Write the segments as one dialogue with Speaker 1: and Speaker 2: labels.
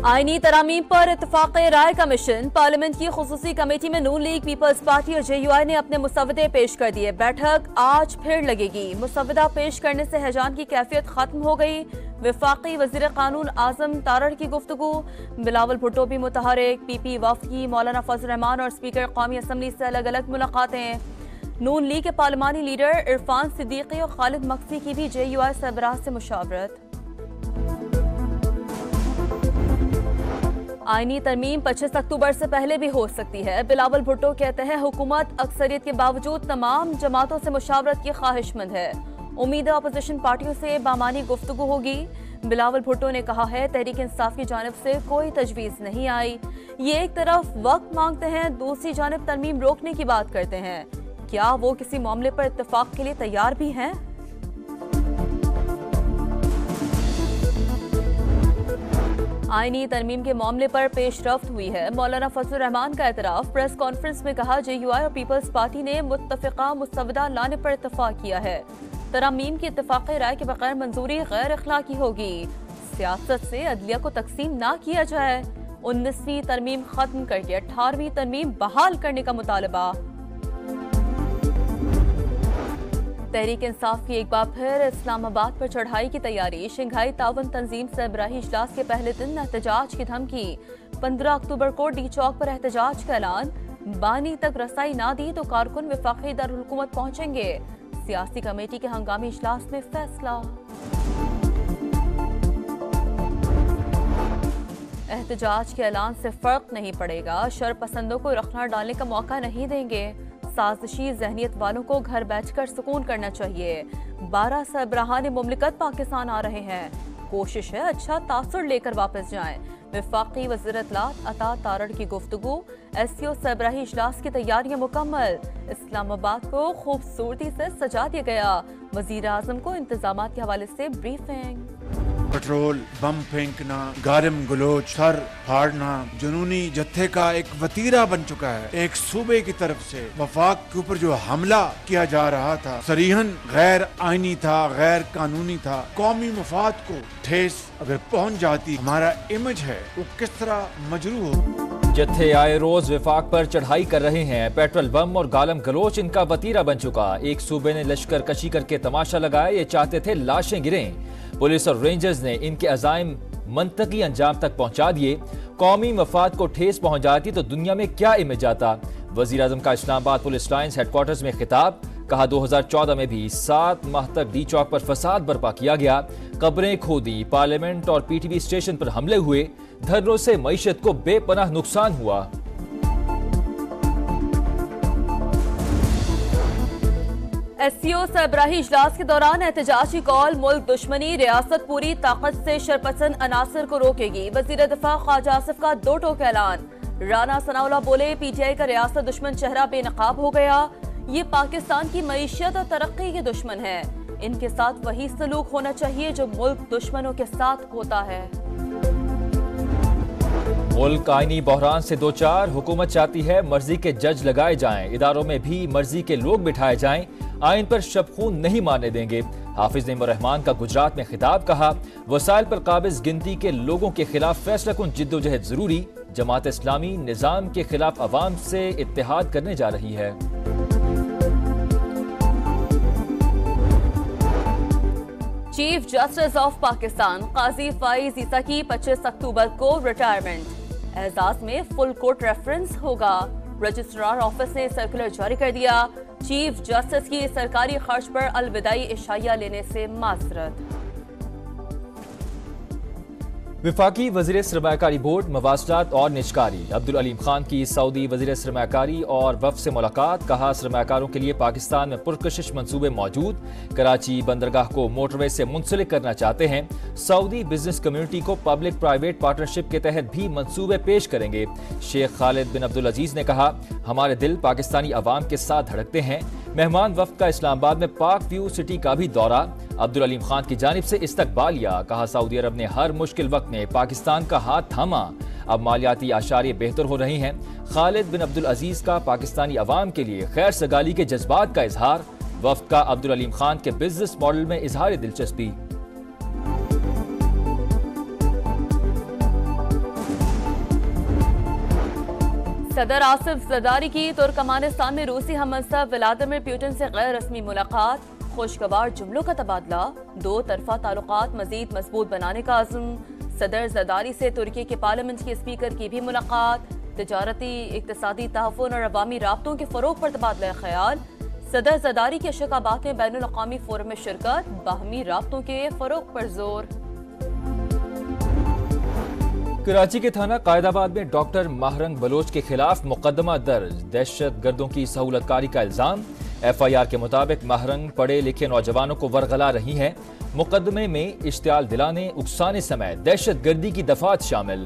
Speaker 1: आईनी तरामीम पर इत्तफाक राय का मिशन। पार्लियामेंट की खुसूसी कमेटी में नून लीग, पीपल्स पार्टी और JUI ने अपने मुसव्वदे पेश कर दिए। बैठक आज फिर लगेगी। मुसव्वदा पेश करने से हैजान की कैफियत खत्म हो गई। वफाकी वजीर कानून आजम तारड़ की गुफ्तगू। बिलावल भुट्टो भी मुतहरिक। PP वफ्द की मौलाना फजल रहमान और स्पीकर कौमी असम्बली से अलग अलग मुलाकातें। नून लीग के पार्लिमानी लीडर इरफान सिद्दीकी और खालिद मक्सी की भी JUI सरबराह से मुशावरत। आईनी तरमीम 25 अक्टूबर से पहले भी हो सकती है। बिलावल भुट्टो कहते हैं हुकूमत अक्सरियत के बावजूद तमाम जमातों से मुशावरत की ख्वाहिशमंद है। उम्मीद है अपोजिशन पार्टियों से बामानी गुफ्तगू होगी। बिलावल भुट्टो ने कहा है तहरीक इंसाफ की जानिब से कोई तजवीज़ नहीं आई। ये एक तरफ वक्त मांगते हैं, दूसरी जानिब तरमीम रोकने की बात करते हैं। क्या वो किसी मामले पर इत्तेफाक के लिए तैयार भी हैं? आईनी तरमीम के मामले पर पेशरफ्त हुई है। मौलाना फजल रहमान का एतराफ। प्रेस कॉन्फ्रेंस में कहा JUI और पीपल्स पार्टी ने मुत्तफिका मुसव्वदा लाने पर इत्तफाक किया है। तरमीम की इत्तफाक़ी राय के बगैर मंजूरी गैर अखलाकी होगी। सियासत से अदलिया को तकसीम ना किया जाए। 19वीं तरमीम खत्म करके 18वीं तरमीम बहाल करने का मुतालबा। तहरीक इंसाफ की एक बार फिर इस्लामाबाद पर चढ़ाई की तैयारी। शंघाई तावन तंजीम सरबराही इजलास के पहले दिन एहतजाज की धमकी। 15 अक्टूबर को डी चौक पर एहतजाज का ऐलान। बानी तक रसाई ना दी तो कारकुन वफाकी दारुल हुकूमत पहुंचेंगे। सियासी कमेटी के हंगामी इजलास में फैसला। एहतजाज के ऐलान से फर्क नहीं पड़ेगा। शरपसंदों को रखना डालने का मौका नहीं देंगे। साजिशी जहनियत वालों को घर बैठकर सुकून करना चाहिए। 12 सरबराहान मुमलिकत पाकिस्तान आ रहे हैं। कोशिश है अच्छा तासुर लेकर वापस जाएं। वफाकी वज़ीर इत्तलात अता तारड़ की गुफ्तगू। SCO सरबराही इजलास की तैयारियां मुकम्मल। इस्लामाबाद को खूबसूरती से सजा दिया गया। वज़ीर आज़म को इंतजामात के हवाले से ब्रीफिंग।
Speaker 2: पेट्रोल बम फेंकना, गारम गलोच, सर फाड़ना जुनूनी जत्थे का एक वतीरा बन चुका है। एक सूबे की तरफ से वफाक के ऊपर जो हमला किया जा रहा था सरीहन गैर आईनी था, गैर कानूनी था। कौमी मफाद को ठेस अगर पहुंच जाती, हमारा इमेज है वो किस तरह मजरू हो।
Speaker 3: जत्थे आए रोज विफाक पर चढ़ाई कर रहे हैं। पेट्रोल बम और गालम गलोच इनका वतीरा बन चुका। एक सूबे ने लश्कर कशी करके तमाशा लगाया। ये चाहते थे लाशें गिरें। पुलिस और रेंजर्स ने इनके अज़ाइम मंतकी अंजाम तक पहुंचा दिए। कौमी मफाद को ठेस पहुंच जाती तो दुनिया में क्या इमेज आता। वज़ीर आज़म का इस्लामाबाद पुलिस लाइन्स हेडक्वार्टर्स में खिताब। कहा 2014 में भी 7 माह तक डी चौक पर फसाद बर्पा किया गया। कब्रें खोदी, पार्लियामेंट और PTV स्टेशन पर हमले हुए। धरनों से मईशत को बेपनाह नुकसान हुआ।
Speaker 1: SCO सरबराही इजलास के दौरान एहतजाज की कॉल। मुल्क दुश्मनी, रियासत पूरी ताकत से शरपसंद अनासर को रोकेगी। वजीर दिफा ख्वाजा आसिफ का 2 टोक ऐलान। राना सनाउल्लाह बोले PTI का रियासत दुश्मन चेहरा बेनकाब हो गया। ये पाकिस्तान की मईशत और तरक्की के दुश्मन है। इनके साथ वही सलूक होना चाहिए जो मुल्क दुश्मनों के साथ होता है।
Speaker 3: मुल्क आईनी बहरान से 2-4। हुकूमत चाहती है मर्जी के जज लगाए जाएं। इदारों में भी मर्जी के लोग बिठाए जाएं। आइन पर शबखून नहीं मारने देंगे। हाफिज नईमुर रहमान का गुजरात में खिताब। कहा वसाइल पर काबिज गिनती के लोगों के खिलाफ फैसला कुन जिद्दोजहद जरूरी। जमात इस्लामी निजाम के खिलाफ अवाम से इत्तेहाद करने जा रही है।
Speaker 1: चीफ जस्टिस ऑफ पाकिस्तान काजी फाइज ईसा की 25 अक्टूबर को रिटायरमेंट। एजाज में फुल कोर्ट रेफरेंस होगा। रजिस्ट्रार ऑफिस ने सर्कुलर जारी कर दिया। चीफ जस्टिस की सरकारी खर्च पर अलविदाई इशाया लेने से माजरत।
Speaker 3: विफाकी वज़ीर सरमायाकारी बोर्ड, मवासलात और निजकारी अब्दुल अलीम खान की सऊदी वज़ीर सरमायाकारी और वफ़द से मुलाकात। कहा सरमायाकारों के लिए पाकिस्तान में पुरकशिश मंसूबे मौजूद। कराची बंदरगाह को मोटरवे से मुंसलिक करना चाहते हैं। सऊदी बिजनेस कम्युनिटी को पब्लिक प्राइवेट पार्टनरशिप के तहत भी मंसूबे पेश करेंगे। शेख खालिद बिन अब्दुल अजीज ने कहा हमारे दिल पाकिस्तानी अवाम के साथ धड़कते हैं। मेहमान वफ़द का इस्लामाबाद में पाक व्यू सिटी का भी दौरा। अब्दुल अलीम खान की जानिब से इस्तकबालिया। कहा सऊदी अरब ने हर मुश्किल वक्त में पाकिस्तान का हाथ थामा। अब मालियाती आशारे बेहतर हो रही हैं। खालिद बिन अब्दुल अजीज का पाकिस्तानी अवाम के लिए खैर सगाली के जज्बात का इजहार। वफ़द का अब्दुल अलीम खान के बिजनेस मॉडल में इजहार दिलचस्पी।
Speaker 1: सदर आसिफ जरदारी की तुर्कमानिस्तान में रूसी हमसफ़र व्लादिमीर पुतिन से गैर रस्मी मुलाकात, खुशगवार जुमलों का तबादला, दो तरफा ताल्लुकात मजीद मजबूत बनाने का अज़्म। सदर जरदारी से तुर्की के पार्लियामेंट के स्पीकर की भी मुलाकात, तिजारती इक्तिसादी तहफ़्फ़ुज़ और अवामी राब्तों के फ़रोग़ पर तबादला ख्याल। सदर जरदारी की अशकाबाद में बैनुल अक़वामी फोरम में शिरकत, बाहमी राब्तों के फ़रोग़ पर जोर।
Speaker 3: कराची के थाना कायदाबाद में डॉक्टर महरंग बलोच के खिलाफ मुकदमा दर्ज, दहशत गर्दों की सहूलतकारी का इल्जाम। FIR के मुताबिक महरंग पढ़े लिखे नौजवानों को वरगला रही हैं। मुकदमे में इश्तियाल दिलाने, उकसाने समेत दहशत गर्दी की दफात शामिल।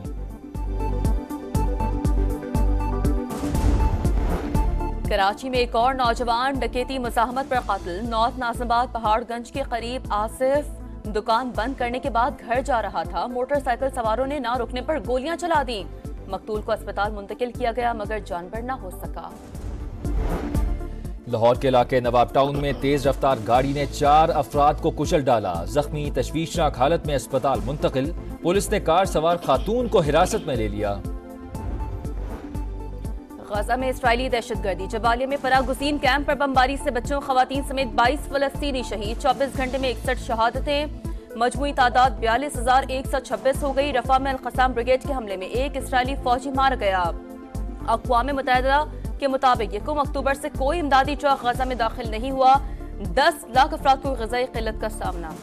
Speaker 1: कराची में एक और नौजवान डकैती मुज़ाहमत पर कत्ल। नॉर्थ नाज़िमाबाद पहाड़गंज के करीब आसिफ दुकान बंद करने के बाद घर जा रहा था। मोटरसाइकिल सवारों ने ना रुकने पर गोलियां चला दी। मकतूल को अस्पताल मुंतकिल किया गया मगर जानबर न हो सका।
Speaker 3: लाहौर के इलाके नवाब टाउन में तेज रफ्तार गाड़ी ने 4 अफराद को कुचल डाला। जख्मी तशवीशनाक हालत में अस्पताल मुंतकिल। पुलिस ने कार सवार खातून को हिरासत में ले लिया।
Speaker 1: गजा में इसराइली दहशतगर्दी, जबालिया में फरागुज़ीन कैंप पर बमबारी से बच्चों खवातीन समेत 22 फलस्तीनी शहीद। 24 घंटे में 61 शहादतें, मजमूई तादाद 42,126 हो गई। रफा में अल-क़स्साम ब्रिगेड के हमले में एक इसराइली फौजी मार गया। अक़वाम मुत्तहिदा के मुताबिक 1 अक्टूबर से कोई इमदादी ट्रक गजा में दाखिल नहीं हुआ। 10 लाख अफराद को ग़िज़ाई क़िल्लत का सामना।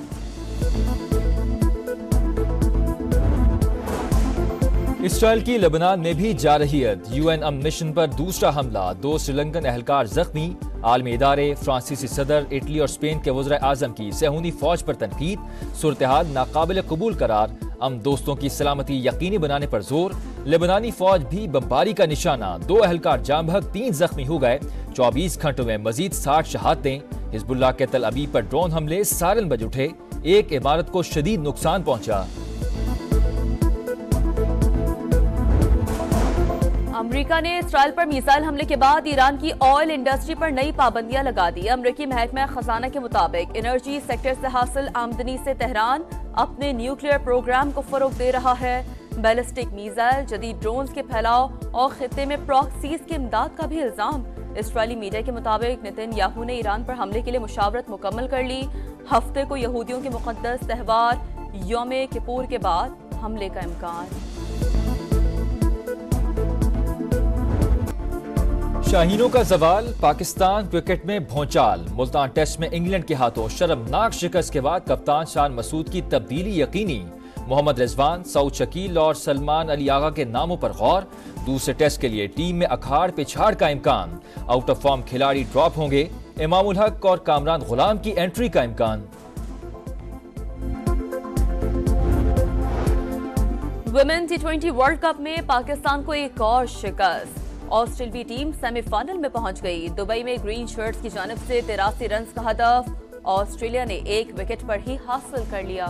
Speaker 3: इसराइल की लेबनान में भी जारहियत। UN अमन मिशन पर दूसरा हमला, 2 श्रीलंकन एहलकार जख्मी। आलमी इदारे, फ्रांसीसी सदर, इटली और स्पेन के वज़ीर आज़म की सेहूनी फौज पर तनकीद। सूरत-ए-हाल नाकाबिल कबूल करार, हम दोस्तों की सलामती यकीनी बनाने पर जोर। लेबनानी फौज भी बमबारी का निशाना, 2 एहलकार जाम बहक, 3 जख्मी हो गए। 24 घंटों में मजीद 60 शहादतें। हिजबुल्लाह के तल अबीब पर ड्रोन हमले, सारन बज उठे। एक इमारत को शदीद नुकसान पहुंचा।
Speaker 1: अमेरिका ने इसराइल पर मिसाइल हमले के बाद ईरान की ऑयल इंडस्ट्री पर नई पाबंदियां लगा दी। अमेरिकी महकमा खजाना के मुताबिक एनर्जी सेक्टर से हासिल आमदनी से तेहरान अपने न्यूक्लियर प्रोग्राम को फरोग दे रहा है। बैलिस्टिक मिसाइल, जदीद ड्रोन्स के फैलाव और खित्ते में प्रॉक्सीज की इमदाद का भी इल्जाम। इसराइली मीडिया के मुताबिक नेतन्याहू ने ईरान पर हमले के लिए मुशावरत मुकम्मल कर ली। हफ्ते को यहूदियों के मुकद्दस त्यौहार यौम किपुर के बाद हमले का इम्कान।
Speaker 3: शाहीनों का जवाल, पाकिस्तान क्रिकेट में भौचाल। मुल्तान टेस्ट में इंग्लैंड के हाथों शर्मनाक शिकस्त के बाद कप्तान शान मसूद की तब्दीली यकीनी। मोहम्मद रिजवान, सऊद शकील और सलमान अली आगा के नामों पर गौर। दूसरे टेस्ट के लिए टीम में अखाड़ पिछाड़ का इम्कान। आउट ऑफ फॉर्म खिलाड़ी ड्रॉप होंगे। इमामुल हक और कामरान गुलाम की एंट्री का इम्कान।
Speaker 1: वुमेन T20 वर्ल्ड कप में पाकिस्तान को एक और शिकस्त। ऑस्ट्रेलियाई टीम सेमीफाइनल में पहुंच गई। दुबई में ग्रीन शर्ट्स की जानिब से 83 रन का हदफ ऑस्ट्रेलिया ने 1 विकेट पर ही हासिल कर लिया।